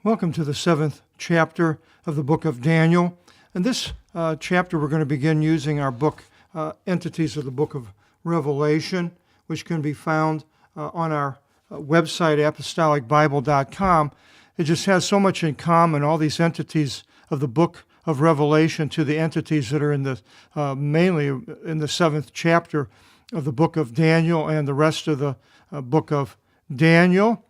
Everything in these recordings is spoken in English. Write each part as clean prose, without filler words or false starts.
Welcome to the 7th chapter of the book of Daniel. In this chapter, we're going to begin using our book, entities of the book of Revelation, which can be found on our website, apostolicbible.com. It just has so much in common, all these entities of the book of Revelation, to the entities that are in the mainly in the 7th chapter of the book of Daniel and the rest of the book of Daniel.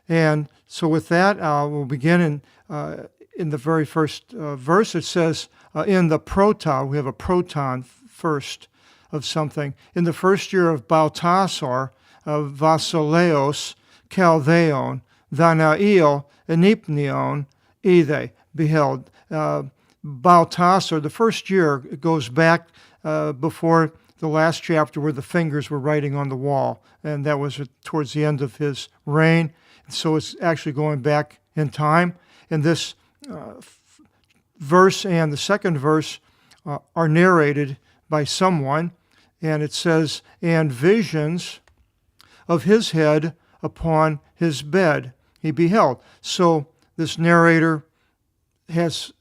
And so with that, we'll begin in the very first verse. It says, in the proton, we have a proton first of something. In the first year of Baltasar, of Vasileos, Chaldeon, Danael, Enipnion, Ide, beheld. Baltasar, the first year, goes back before the last chapter where the fingers were writing on the wall, and that was towards the end of his reign. So it's actually going back in time. And this verse and the second verse are narrated by someone, and it says, and visions of his head upon his bed he beheld. So this narrator has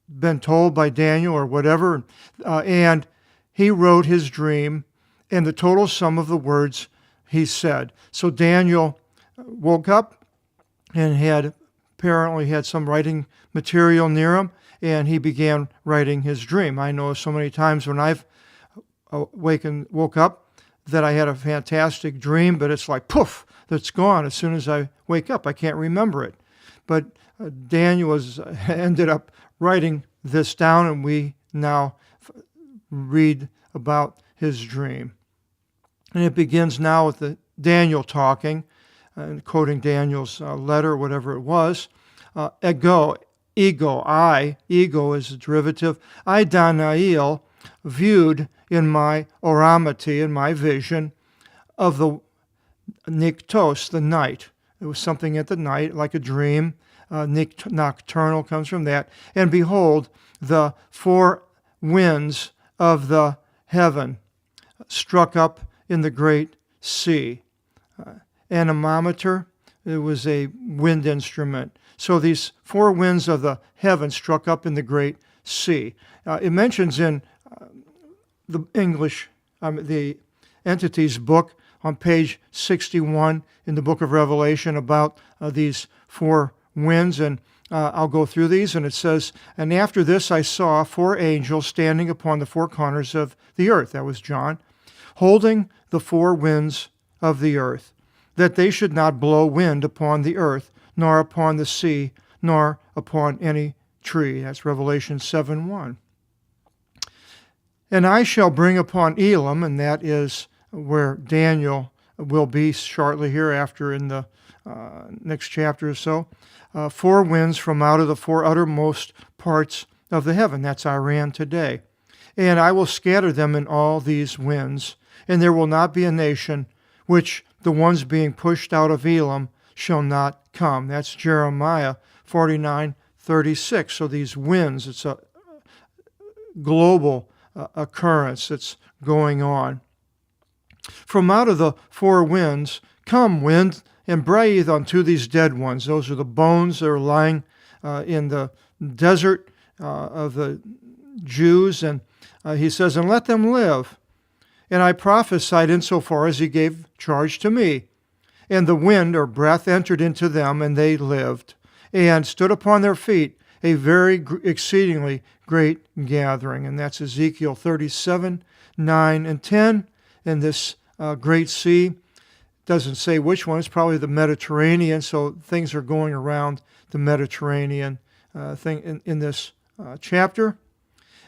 been told by Daniel or whatever, and he wrote his dream and the total sum of the words he said. So Daniel woke up and apparently had some writing material near him, and he began writing his dream. I know so many times when I've woke up that I had a fantastic dream, but it's like poof, that's gone as soon as I wake up. I can't remember it. But Daniel ended up writing this down, and we now read about his dream. And it begins now with Daniel talking, and quoting Daniel's letter, whatever it was. Ego, ego is a derivative. I, Daniel, viewed in my oramity, in my vision, of the niktos, the night. It was something at the night, like a dream. Nocturnal comes from that. And behold, the four winds of the heaven struck up in the great sea. Anemometer, it was a wind instrument. So these four winds of the heaven struck up in the great sea. It mentions in the the entities book on page 61 in the book of Revelation about these four winds, and I'll go through these, and it says, and after this I saw four angels standing upon the four corners of the earth, that was John, holding the four winds of the earth, that they should not blow wind upon the earth, nor upon the sea, nor upon any tree. That's Revelation 7:1. And I shall bring upon Elam, and that is where Daniel will be shortly hereafter in the next chapter or so, four winds from out of the four uttermost parts of the heaven. That's Iran today. And I will scatter them in all these winds, and there will not be a nation which the ones being pushed out of Elam shall not come. That's Jeremiah 49:36. So these winds, it's a global occurrence that's going on. From out of the four winds, come wind, and breathe unto these dead ones. Those are the bones that are lying in the desert of the Jews. And he says, and let them live. And I prophesied insofar as he gave charge to me. And the wind or breath entered into them, and they lived, and stood upon their feet, a very exceedingly great gathering. And that's Ezekiel 37, 9, and 10. And this great sea doesn't say which one. It's probably the Mediterranean, so things are going around the Mediterranean thing in this chapter.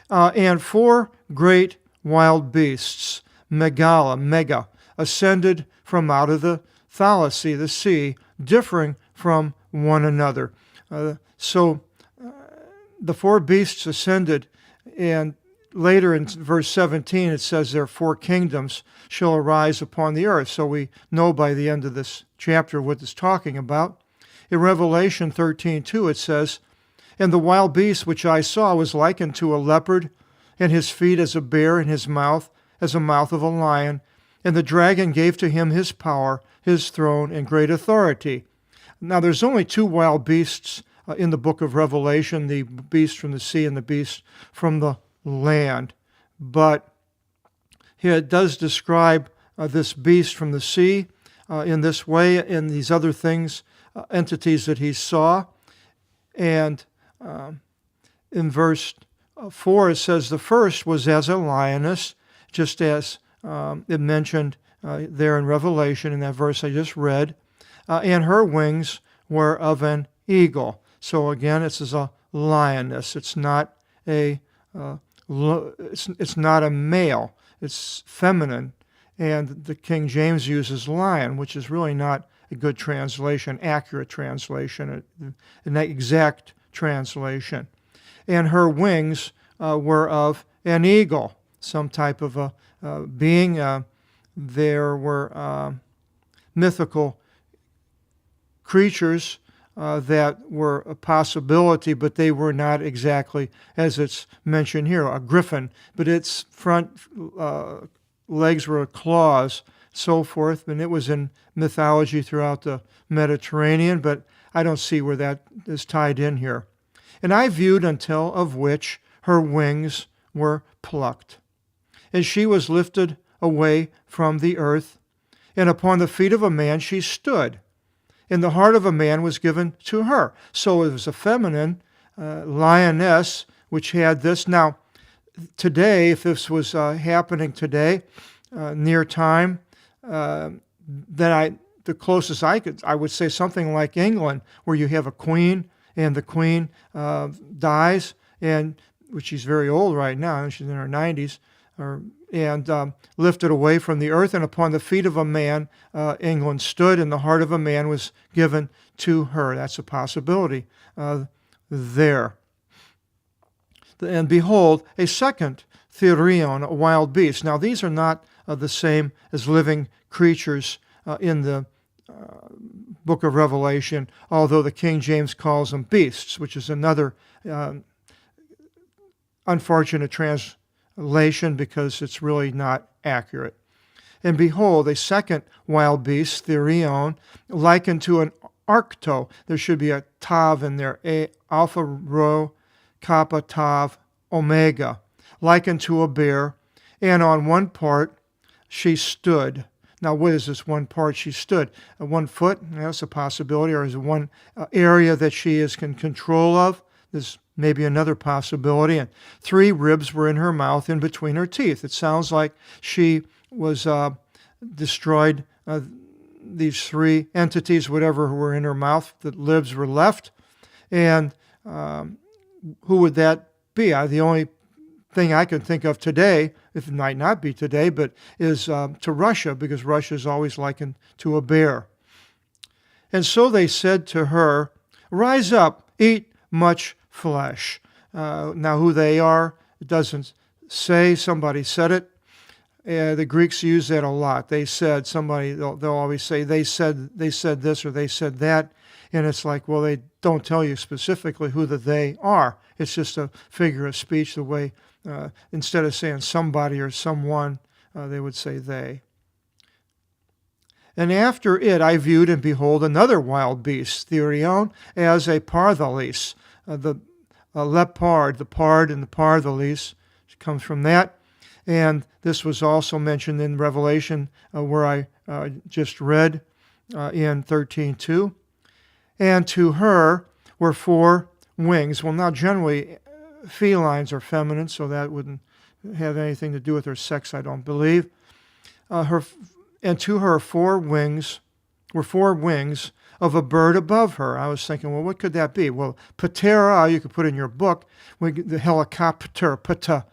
And four great wild beasts, mega, ascended from out of the thalassa, the sea, differing from one another. So the four beasts ascended, and later in verse 17 it says their four kingdoms shall arise upon the earth. So we know by the end of this chapter what it's talking about. In Revelation 13:2 it says, and the wild beast which I saw was likened to a leopard, and his feet as a bear, and his mouth as the mouth of a lion. And the dragon gave to him his power, his throne, and great authority. Now, there's only two wild beasts in the book of Revelation, the beast from the sea and the beast from the land. But here it does describe this beast from the sea in this way, in these other things, entities that he saw. And in verse 4, it says, the first was as a lioness, just as it mentioned there in Revelation, in that verse I just read, and her wings were of an eagle. So again, it's as a lioness. It's not a it's not a male. It's feminine, and the King James uses lion, which is really not a good translation, accurate translation, an exact translation. And her wings were of an eagle, some type of a being. There were mythical creatures that were a possibility, but they were not exactly as it's mentioned here, a griffin, but its front legs were claws, so forth, and it was in mythology throughout the Mediterranean, but I don't see where that is tied in here. And I viewed until of which her wings were plucked. And she was lifted away from the earth, and upon the feet of a man she stood. And the heart of a man was given to her. So it was a feminine lioness which had this. Now, today, if this was happening today, near time, then the closest I would say something like England, where you have a queen, and the queen dies, and which she's very old right now, and she's in her 90s, and lifted away from the earth, and upon the feet of a man England stood, and the heart of a man was given to her. That's a possibility there. And behold, a second therion, a wild beast. Now these are not the same as living creatures in the book of Revelation, although the King James calls them beasts, which is another unfortunate translation because it's really not accurate. And behold, a second wild beast, therion, likened to an arcto. There should be a tav in there, a alpha rho kappa tav omega, likened to a bear, and on one part she stood. Now, what is this one part she stood? 1 foot? That's a possibility. Or is it one area that she is in control of? There's maybe another possibility. And 3 ribs were in her mouth in between her teeth. It sounds like she was destroyed. These 3 entities, whatever were in her mouth, the libs were left. And who would that be? The only thing I can think of today, if it might not be today, but is to Russia, because Russia is always likened to a bear. And so they said to her, rise up, eat much flesh. Now who they are, it doesn't say. Somebody said it. The Greeks use that a lot. They said, somebody, they'll always say, they said this or they said that. And it's like, well, they don't tell you specifically who the they are. It's just a figure of speech, the way instead of saying somebody or someone, they would say they. And after it I viewed, and behold, another wild beast, therion, as a parthalis. The leopard, the pard and the parthalis comes from that. And this was also mentioned in Revelation, where I just read in 13:2. And to her were 4 wings. Well, now generally felines are feminine, so that wouldn't have anything to do with her sex, I don't believe. And to her 4 wings were 4 wings of a bird above her. I was thinking, well, what could that be? Well, patera, you could put in your book, the helicopter, pata,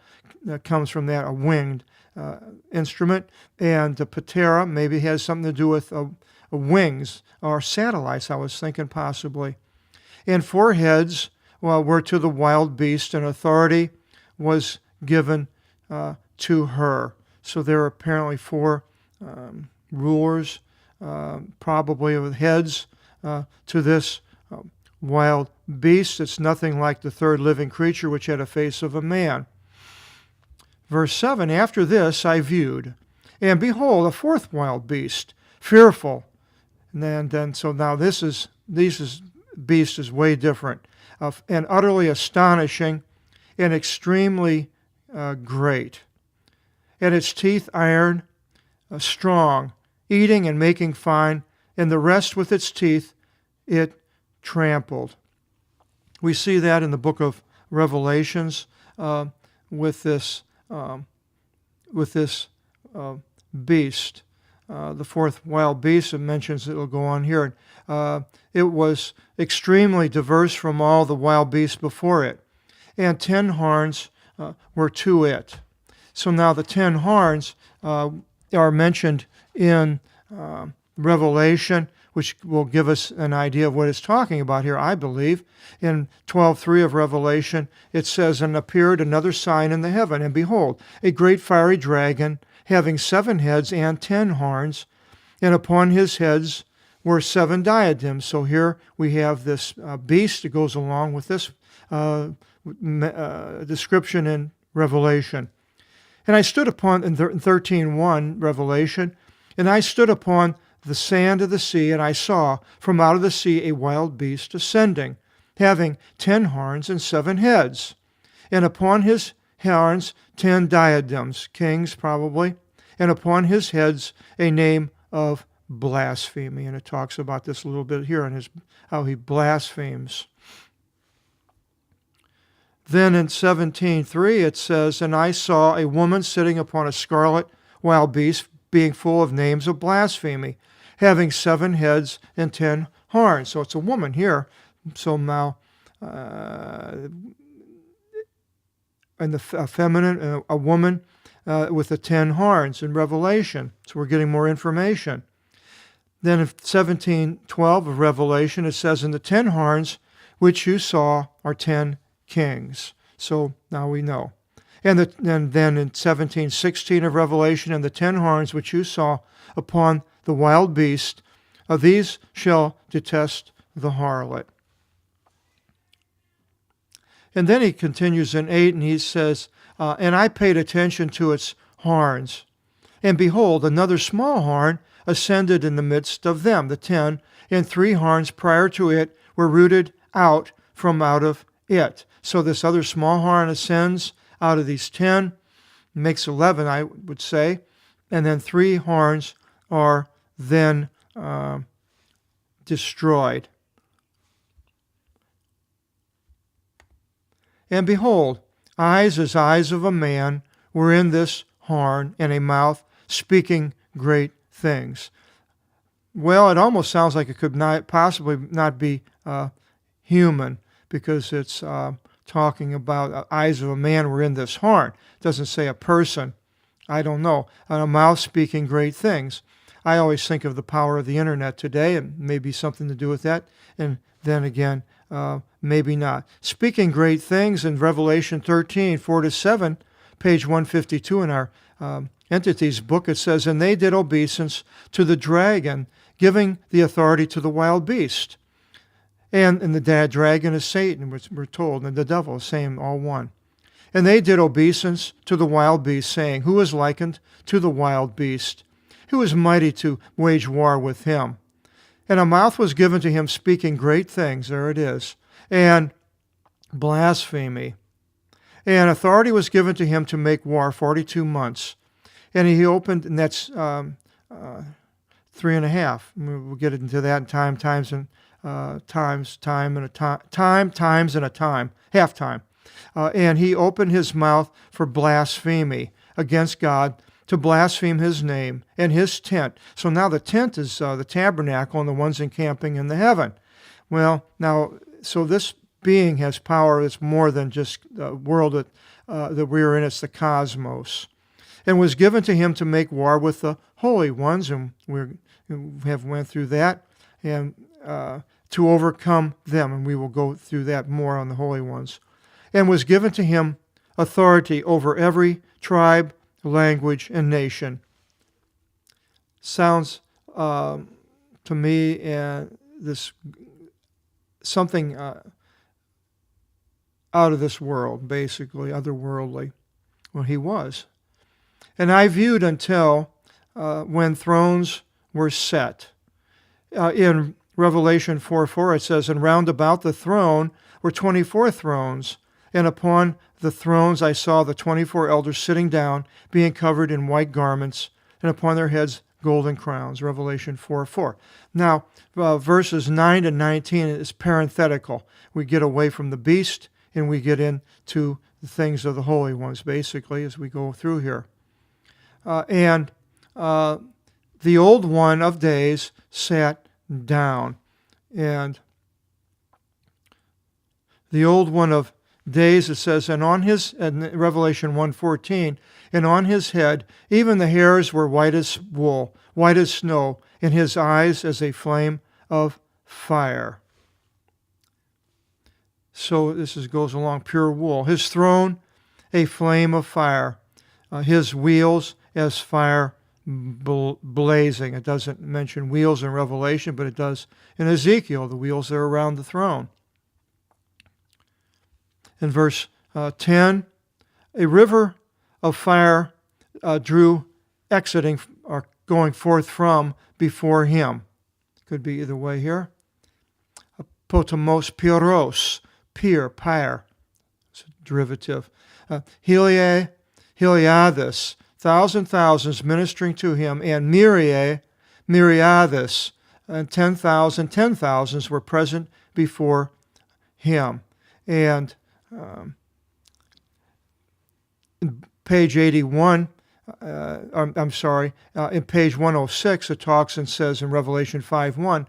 that comes from that, a winged instrument. And the patera maybe has something to do with wings or satellites, I was thinking possibly. And 4 heads were to the wild beast, and authority was given to her. So there are apparently 4 rulers, probably with heads, to this wild beast. It's nothing like the 3rd living creature, which had a face of a man. Verse 7, after this I viewed, and behold, a 4th wild beast, fearful. And then so now beast is way different, and utterly astonishing, and extremely great. And its teeth iron, strong, eating and making fine, and the rest with its teeth it trampled. We see that in the book of Revelations with this beast. The fourth wild beast, it mentions, it will go on here. It was extremely diverse from all the wild beasts before it, and 10 horns were to it. So now the 10 horns are mentioned in Revelation, which will give us an idea of what it's talking about here, I believe. In 12:3 of Revelation, it says, "And appeared another sign in the heaven, and behold, a great fiery dragon, having 7 heads and 10 horns, and upon his heads were 7 diadems." So here we have this beast that goes along with this description in Revelation. And I stood upon, in 13:1, Revelation, "And I stood upon the sand of the sea, and I saw from out of the sea a wild beast ascending, having 10 horns and 7 heads, and upon his horns 10 diadems," kings probably, "and upon his heads a name of blasphemy." And it talks about this a little bit here and how he blasphemes. Then in 17:3 it says, "And I saw a woman sitting upon a scarlet wild beast, being full of names of blasphemy, having 7 heads and 10 horns." So it's a woman here. So now, and the feminine, a woman with the 10 horns in Revelation. So we're getting more information. Then in 17:12 of Revelation, it says, "And the 10 horns which you saw are 10 kings." So now we know. And then in 17:16 of Revelation, "And the 10 horns which you saw upon the wild beast, of these shall detest the harlot." And then he continues in 8, and he says, "And I paid attention to its horns. And behold, another small horn ascended in the midst of them, the 10, and 3 horns prior to it were rooted out from out of it." So this other small horn ascends out of these 10, makes 11, I would say, and then 3 horns are then destroyed. "And behold, eyes as eyes of a man were in this horn, and a mouth speaking great things." Well, it almost sounds like it could possibly not be human, because it's talking about eyes of a man were in this horn. It doesn't say a person. I don't know. And a mouth speaking great things. I always think of the power of the internet today, and maybe something to do with that. And then again, maybe not. Speaking great things in Revelation 13:4-7, page 152 in our Entities book, it says, "And they did obeisance to the dragon, giving the authority to the wild beast." And the dragon is Satan, which we're told, and the devil, same, all one. "And they did obeisance to the wild beast, saying, Who is likened to the wild beast? Who is mighty to wage war with him? And a mouth was given to him speaking great things," there it is, "and blasphemy. And authority was given to him to make war 42 months. And he opened," and that's 3.5. We'll get into that in times and a time, half time. "And he opened his mouth for blasphemy against God, to blaspheme his name and his tent." So now the tent is the tabernacle and the ones encamping in the heaven. Well, now, so this being has power that's more than just the world that we're in. It's the cosmos. "And was given to him to make war with the holy ones," and we have went through that, and to overcome them, and we will go through that more on the holy ones. "And was given to him authority over every tribe, language, and nation." Sounds to me this something out of this world, basically, otherworldly. Well, he was. "And I viewed until when thrones were set, In Revelation 4:4 it says, "And round about the throne were 24 thrones, and upon the thrones I saw the 24 elders sitting down, being covered in white garments, and upon their heads golden crowns." Revelation 4:4. Now, verses 9 to 19 is parenthetical. We get away from the beast, and we get into the things of the holy ones, basically, as we go through here. And the old one of days sat down. And the old one of days, it says, and on his, in Revelation 1:14, and on his head, even the hairs were white as wool, white as snow, and his eyes as a flame of fire. So this goes along, pure wool. His throne, a flame of fire. His wheels as fire blazing. It doesn't mention wheels in Revelation, but it does in Ezekiel, the wheels that are around the throne. In verse 10, a river of fire drew, exiting or going forth from before him. Could be either way here. Potamos pyros, pyre, it's a derivative. Heliades, thousands ministering to him, and myriades, and 10,000s were present before him. And in page 81, in page 106, it talks and says in Revelation 5:1,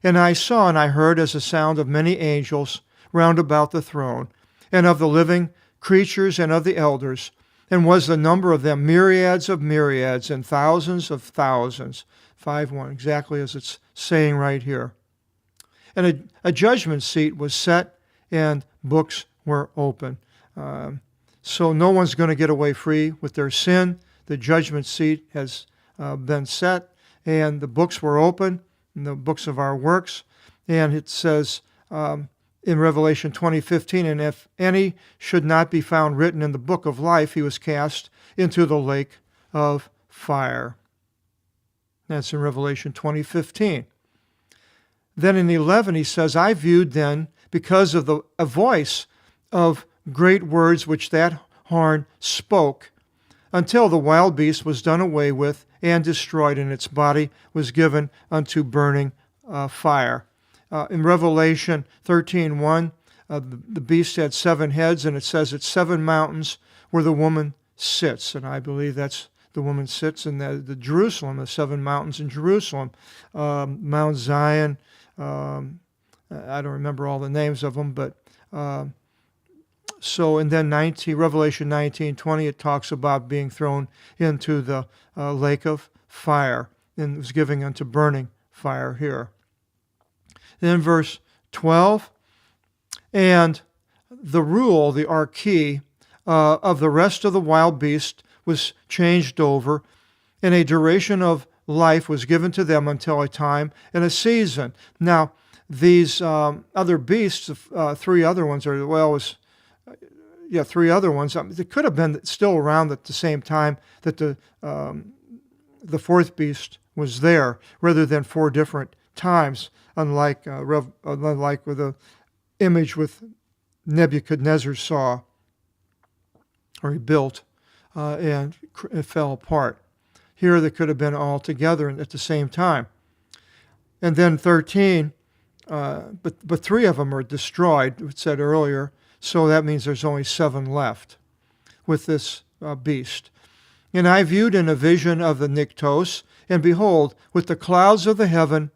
"And I saw and I heard as a sound of many angels round about the throne, and of the living creatures and of the elders, and was the number of them myriads of myriads and thousands of thousands." 5:1, exactly as it's saying right here. And a judgment seat was set, and books were open. So no one's going to get away free with their sin. The judgment seat has been set, and the books were open, in the books of our works. And it says in Revelation 20:15, "And if any should not be found written in the book of life, he was cast into the lake of fire." That's in Revelation 20:15. Then in 11 he says, "I viewed then, because of a voice of great words which that horn spoke, until the wild beast was done away with and destroyed, and its body was given unto burning fire." In Revelation 13:1, the beast had 7 heads, and it says it's 7 mountains where the woman sits. And I believe that's the woman sits in the Jerusalem, the 7 mountains in Jerusalem. Mount Zion, I don't remember all the names of them, but so, and then Revelation 19:20, it talks about being thrown into the lake of fire, and it was giving unto burning fire here. Then verse 12, "And the rule," the arche, "of the rest of the wild beast was changed over, and a duration of life was given to them until a time and a season." Now, these other beasts, 3 other ones, three other ones. They could have been still around at the same time that the 4th beast was there, rather than 4 different times, unlike with the image with Nebuchadnezzar saw, or he built, and it fell apart. Here they could have been all together at the same time. And then 13, but 3 of them are destroyed, it said earlier, so that means there's only 7 left with this beast. "And I viewed in a vision of the Niktos, and behold, with the clouds of the heaven,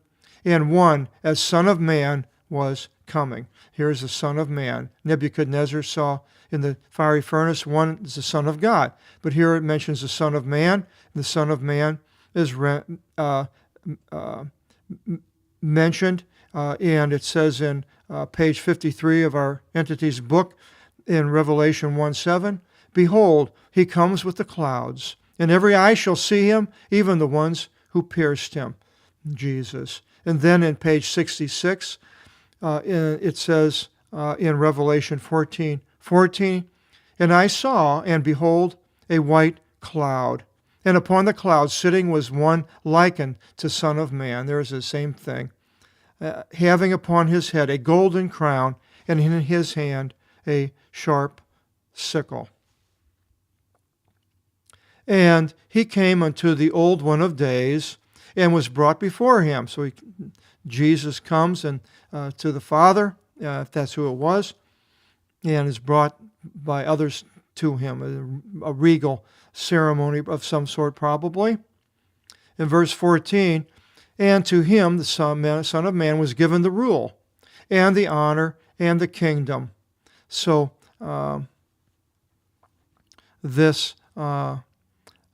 and one as Son of Man was coming." Here's the Son of Man. Nebuchadnezzar saw in the fiery furnace, one is the Son of God. But here it mentions the Son of Man. The Son of Man is mentioned, and it says in page 53 of our entity's book in Revelation 1:7, "Behold, he comes with the clouds, and every eye shall see him, even the ones who pierced him," Jesus. And then in page 66, it says in Revelation 14:14, "And I saw, and behold, a white cloud, And upon the clouds sitting was one likened to Son of Man. There's the same thing. Having upon his head a golden crown, and in his hand a sharp sickle. And he came unto the old one of days, and was brought before him. So Jesus comes and to the Father, if that's who it was, and is brought by others to him, a regal ceremony of some sort probably. In verse 14, and to him, the Son of Man, was given the rule, and the honor, and the kingdom. So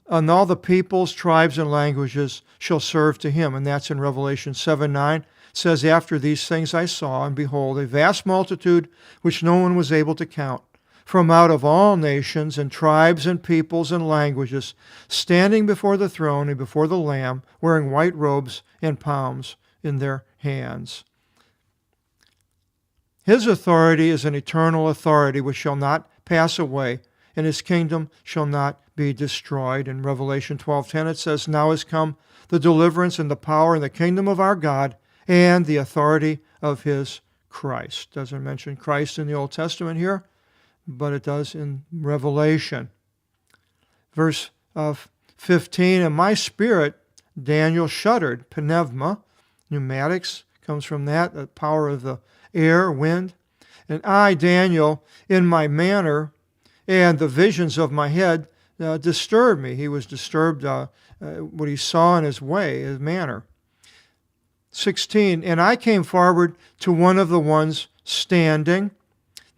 and all the peoples, tribes, and languages shall serve to him. And that's in Revelation 7:9. It says, after these things I saw, and behold, a vast multitude which no one was able to count, from out of all nations and tribes and peoples and languages, standing before the throne and before the Lamb, wearing white robes and palms in their hands. His authority is an eternal authority which shall not pass away, and his kingdom shall not be destroyed. In Revelation 12:10 it says, now is come the deliverance and the power and the kingdom of our God and the authority of his Christ. Doesn't mention Christ in the Old Testament here, but it does in Revelation. Verse 15, and my spirit, Daniel, shuddered. Pneuma, pneumatics, comes from that, the power of the air, wind. And I, Daniel, in my manner and the visions of my head disturbed me. He was disturbed what he saw in his way, his manner. 16, and I came forward to one of the ones standing.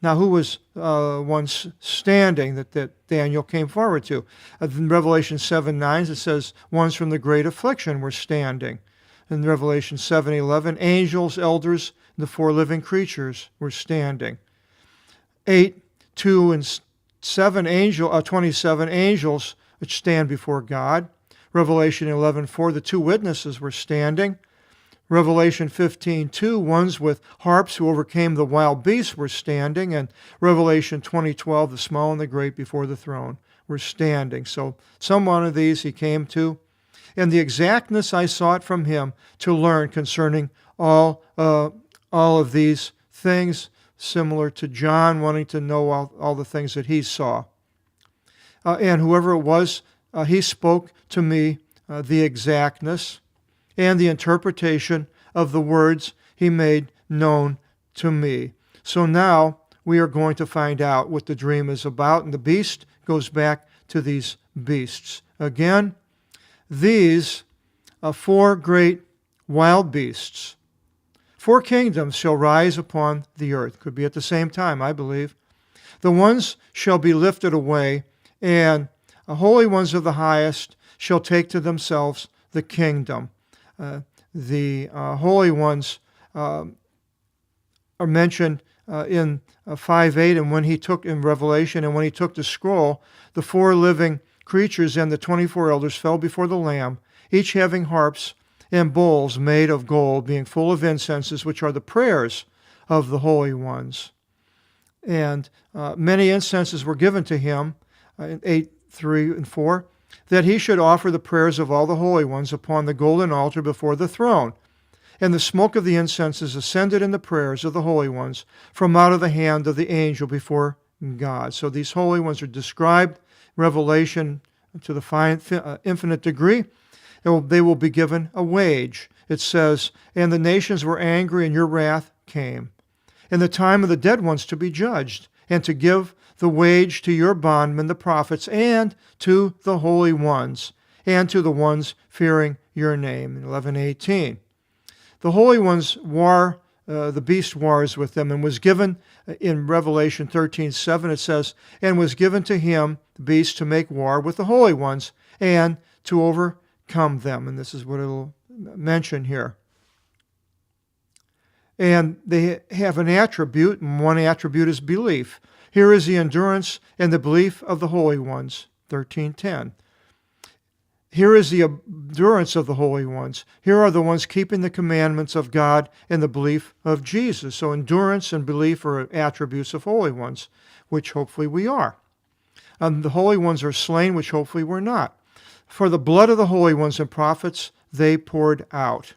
Now, who was once standing that Daniel came forward to? In Revelation 7:9, it says, ones from the great affliction were standing. In Revelation 7:11, angels, elders, and the four living creatures were standing. 8:2 and 27 angels which stand before God. Revelation 11:4, the two witnesses were standing. Revelation 15:2, ones with harps who overcame the wild beasts were standing. And Revelation 20:12, the small and the great before the throne were standing. So some one of these he came to. And the exactness I sought from him to learn concerning all of these things, similar to John wanting to know all the things that he saw. And whoever it was, he spoke to me the exactness and the interpretation of the words he made known to me. So now we are going to find out what the dream is about. And the beast goes back to these beasts. Again, these four great wild beasts, 4 kingdoms shall rise upon the earth. Could be at the same time, I believe. The ones shall be lifted away, and holy ones of the highest shall take to themselves the kingdom. The holy ones are mentioned in 5:8, and when he took in Revelation, and when he took the scroll, the 4 living creatures and the 24 elders fell before the Lamb, each having harps and bowls made of gold, being full of incenses, which are the prayers of the holy ones. And many incenses were given to him, in 8:3 and 4, that he should offer the prayers of all the holy ones upon the golden altar before the throne. And the smoke of the incenses ascended in the prayers of the holy ones from out of the hand of the angel before God. So these holy ones are described, Revelation, to the infinite degree. They will be given a wage. It says, and the nations were angry, and your wrath came. And the time of the dead ones to be judged, and to give the wage to your bondmen, the prophets, and to the holy ones, and to the ones fearing your name. 11:18. The holy ones war, the beast wars with them, and was given, in Revelation 13:7, it says, and was given to him, the beast, to make war with the holy ones, and to overcome them. And this is what it'll mention here. And they have an attribute, and one attribute is belief. Here is the endurance and the belief of the holy ones, 13:10. Here is the endurance of the holy ones. Here are the ones keeping the commandments of God and the belief of Jesus. So endurance and belief are attributes of holy ones, which hopefully we are. The holy ones are slain, which hopefully we're not. for the blood of the holy ones and prophets they poured out.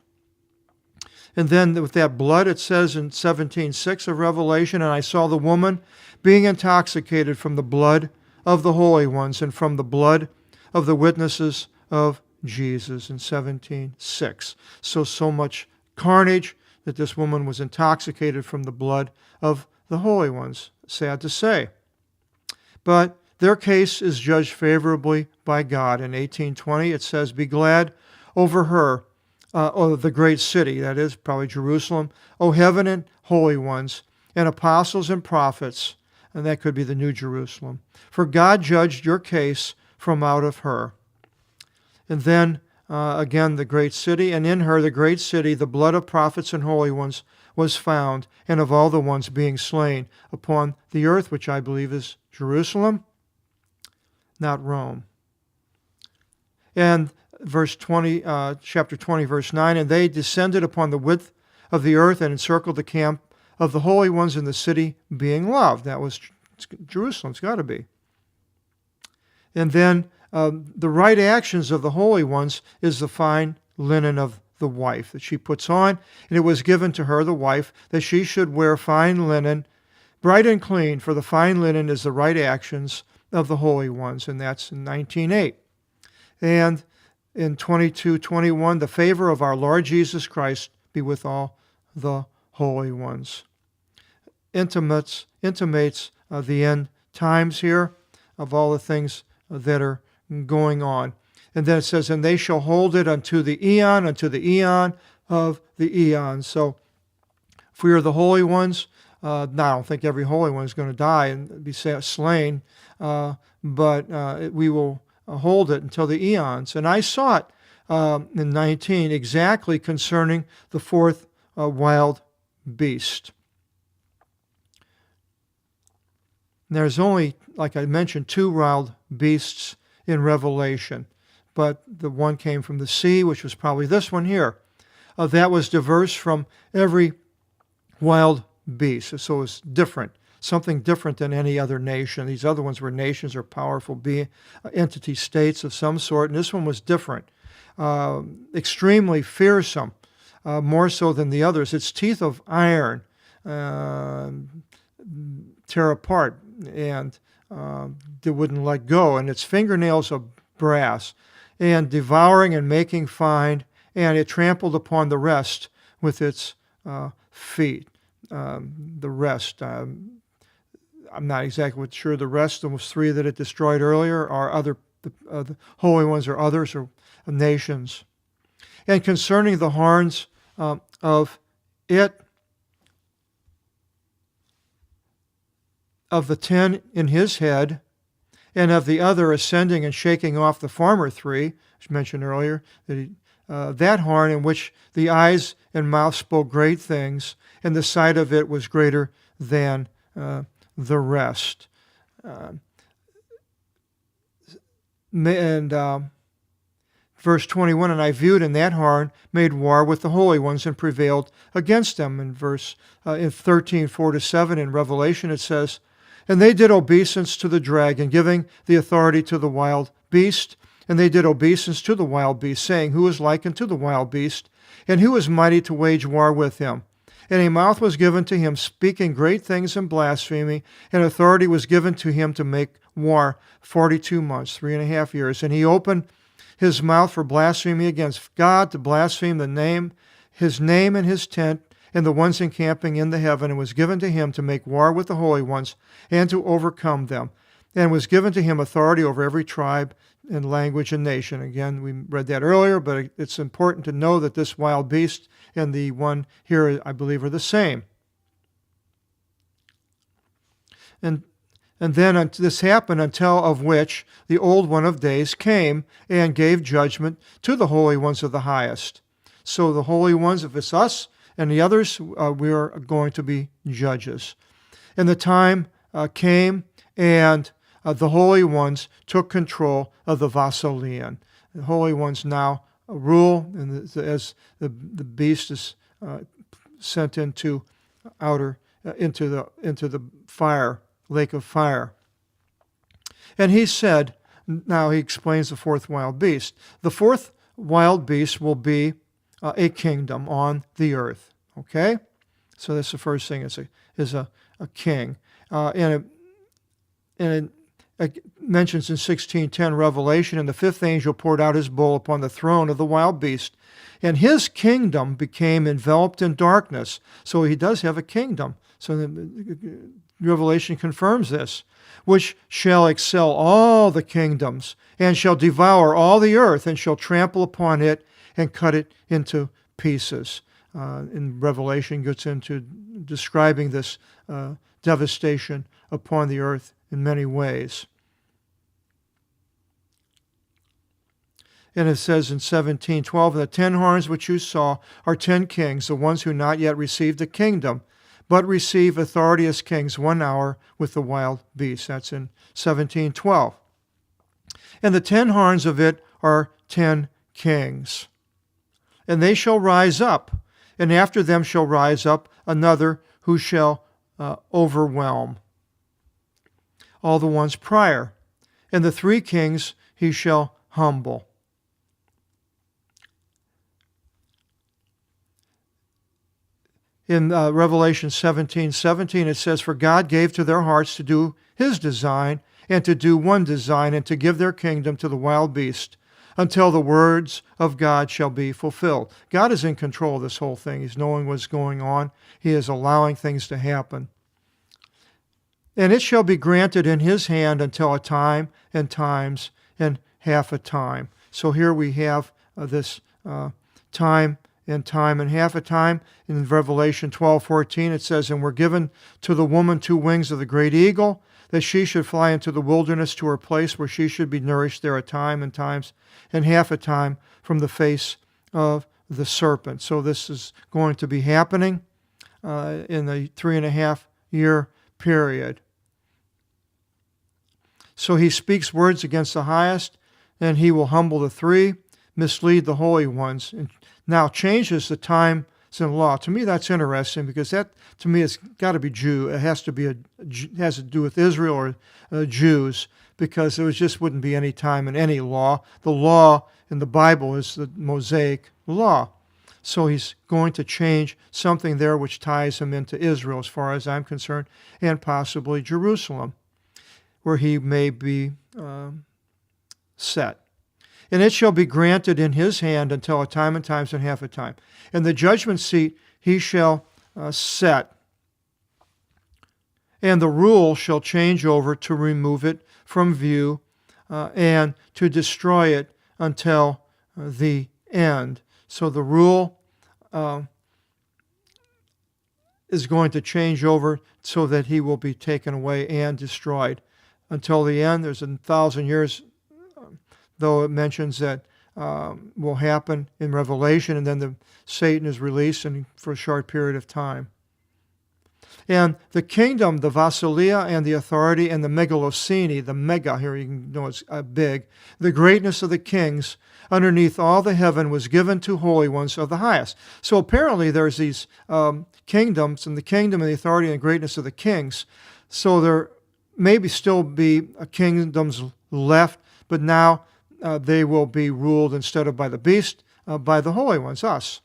And then with that blood, it says in 17:6 of Revelation, and I saw the woman being intoxicated from the blood of the holy ones and from the blood of the witnesses of Jesus in 17:6. So much carnage that this woman was intoxicated from the blood of the holy ones. Sad to say. But their case is judged favorably by God. In 18:20, it says, "Be glad over her, the great city," that is probably Jerusalem, "O heaven and holy ones, and apostles and prophets," and that could be the New Jerusalem, "for God judged your case from out of her." And then, again, the great city, "And in her, the great city, the blood of prophets and holy ones was found, and of all the ones being slain upon the earth," which I believe is Jerusalem, not Rome. And verse 20, chapter 20, verse 9, "And they descended upon the width of the earth and encircled the camp of the holy ones in the city being loved." That was Jerusalem. It's got to be. And then the right actions of the holy ones is the fine linen of the wife that she puts on. And it was given to her, the wife, that she should wear fine linen, bright and clean, for the fine linen is the right actions of the holy ones. And that's in 19:8. And in 22:21, "The favor of our Lord Jesus Christ be with all the holy ones." Intimates the end times here of all the things that are going on. And then it says, "And they shall hold it unto the eon of the eons." So if we are the holy ones, now I don't think every holy one is going to die and be slain, but we will hold it until the eons. And I saw it in 19 exactly concerning the fourth wild beast. There's only, like I mentioned, 2 wild beasts in Revelation, but the one came from the sea, which was probably this one here. That was diverse from every wild beast, so it was different, something different than any other nation. These other ones were nations or powerful entity states of some sort, and this one was different, extremely fearsome, more so than the others. Its teeth of iron tear apart, and they wouldn't let go, and its fingernails of brass, and devouring and making fine, and it trampled upon the rest with its feet. The rest, I'm not exactly sure. The rest, those 3 that it destroyed earlier, are the holy ones or others or nations. And concerning the horns of it, of the 10 in his head, and of the other ascending and shaking off the former 3, as mentioned earlier, that horn in which the eyes and mouth spoke great things, and the sight of it was greater than the rest. Verse 21, "And I viewed, and that horn made war with the holy ones and prevailed against them." In verse in 13:4-7 in Revelation it says, "And they did obeisance to the dragon, giving the authority to the wild beast. And they did obeisance to the wild beast, saying, Who is like unto the wild beast? And who is mighty to wage war with him? And a mouth was given to him, speaking great things and blasphemy, and authority was given to him to make war 42 months, 3.5 years. And he opened his mouth for blasphemy against God, to blaspheme his name and his tent, and the ones encamping in the heaven, and was given to him to make war with the holy ones, and to overcome them. And was given to him authority over every tribe and language and nation. Again, we read that earlier, but it's important to know that this wild beast and the one here, I believe, are the same. And then this happened until of which the old one of days came and gave judgment to the holy ones of the highest. So the holy ones, if it's us and the others, we are going to be judges. And the time came, and the holy ones took control of the Vasilian. The holy ones now rule, and as the beast is sent into the fire, lake of fire. And he said, Now he explains the fourth wild beast. The fourth wild beast will be a kingdom on the earth. Okay? So that's the first thing, is a king. And it mentions in 16:10 Revelation, and the fifth angel poured out his bowl upon the throne of the wild beast, and his kingdom became enveloped in darkness. So he does have a kingdom. So the Revelation confirms this, which shall excel all the kingdoms, and shall devour all the earth, and shall trample upon it, and cut it into pieces. In Revelation gets into describing this devastation upon the earth in many ways. And it says in 17:12, the 10 horns which you saw are 10 kings, the ones who not yet received the kingdom, but receive authority as kings 1 hour with the wild beast. That's in 17:12. And the 10 horns of it are 10 kings. And they shall rise up, and after them shall rise up another who shall overwhelm all the ones prior. And the 3 kings he shall humble. In Revelation 17:17, it says, for God gave to their hearts to do his design, and to do one design, and to give their kingdom to the wild beast, until the words of God shall be fulfilled. God is in control of this whole thing. He's knowing what's going on. He is allowing things to happen. And it shall be granted in his hand until a time, and times, and half a time. So here we have this time, and half a time. In Revelation 12:14, it says, and were given to the woman 2 wings of the great eagle, that she should fly into the wilderness to her place, where she should be nourished there a time, and times, and half a time from the face of the serpent. So this is going to be happening in the 3.5-year period. So he speaks words against the highest, and he will humble the 3, mislead the holy ones, and now changes the times and law. To me, that's interesting, because that, to me, it's got to be Jew. It has to to do with Israel or Jews, because there just wouldn't be any time in any law. The law in the Bible is the Mosaic law. So he's going to change something there which ties him into Israel, as far as I'm concerned, and possibly Jerusalem, where he may be set. And it shall be granted in his hand until a time, and times, and half a time. And the judgment seat he shall set, and the rule shall change over to remove it from view, and to destroy it until the end. So the rule is going to change over so that he will be taken away and destroyed until the end. There's 1,000 years, though it mentions that will happen in Revelation, and then Satan is released for a short period of time. And the kingdom, the Vasilia, and the authority, and the megalosini, the mega, here you can know it's big, the greatness of the kings underneath all the heaven was given to holy ones of the highest. So apparently there's these kingdoms, and the kingdom and the authority and the greatness of the kings. So there maybe still be kingdoms left, but now they will be ruled, instead of by the beast, by the holy ones, us.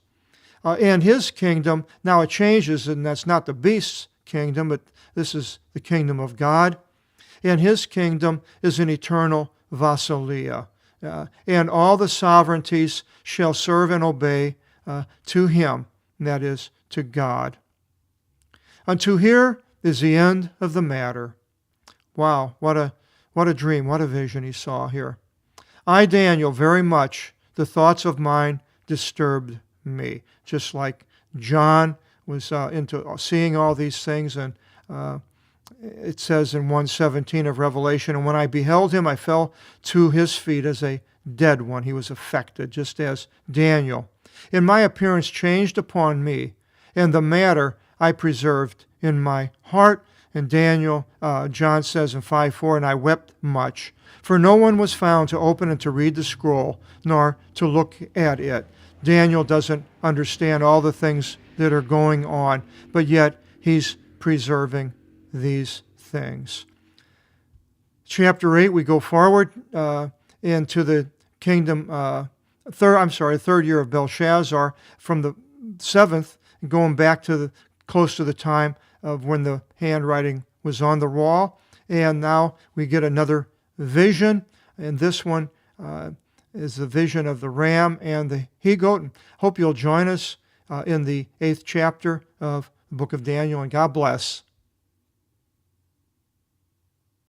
And his kingdom, now it changes, and that's not the beast's kingdom, but this is the kingdom of God. And his kingdom is an eternal Vasilia. And all the sovereignties shall serve and obey to him, and that is, to God. Unto here is the end of the matter. Wow, what a dream, what a vision he saw here. I, Daniel, very much, the thoughts of mine disturbed me. Just like John was into seeing all these things, and it says in 1:17 of Revelation, and when I beheld him, I fell to his feet as a dead one. He was affected, just as Daniel. And my appearance changed upon me, and the matter I preserved in my heart. And Daniel, John says in 5:4, and I wept much, for no one was found to open and to read the scroll, nor to look at it. Daniel doesn't understand all the things that are going on, but yet he's preserving these things. chapter 8, we go forward into the kingdom, third year of Belshazzar, from the 7th, going back to close to the time of when the handwriting was on the wall. And now we get another vision, and this one is the vision of the ram and the he-goat. Hope you'll join us in the 8th chapter of the book of Daniel, and God bless.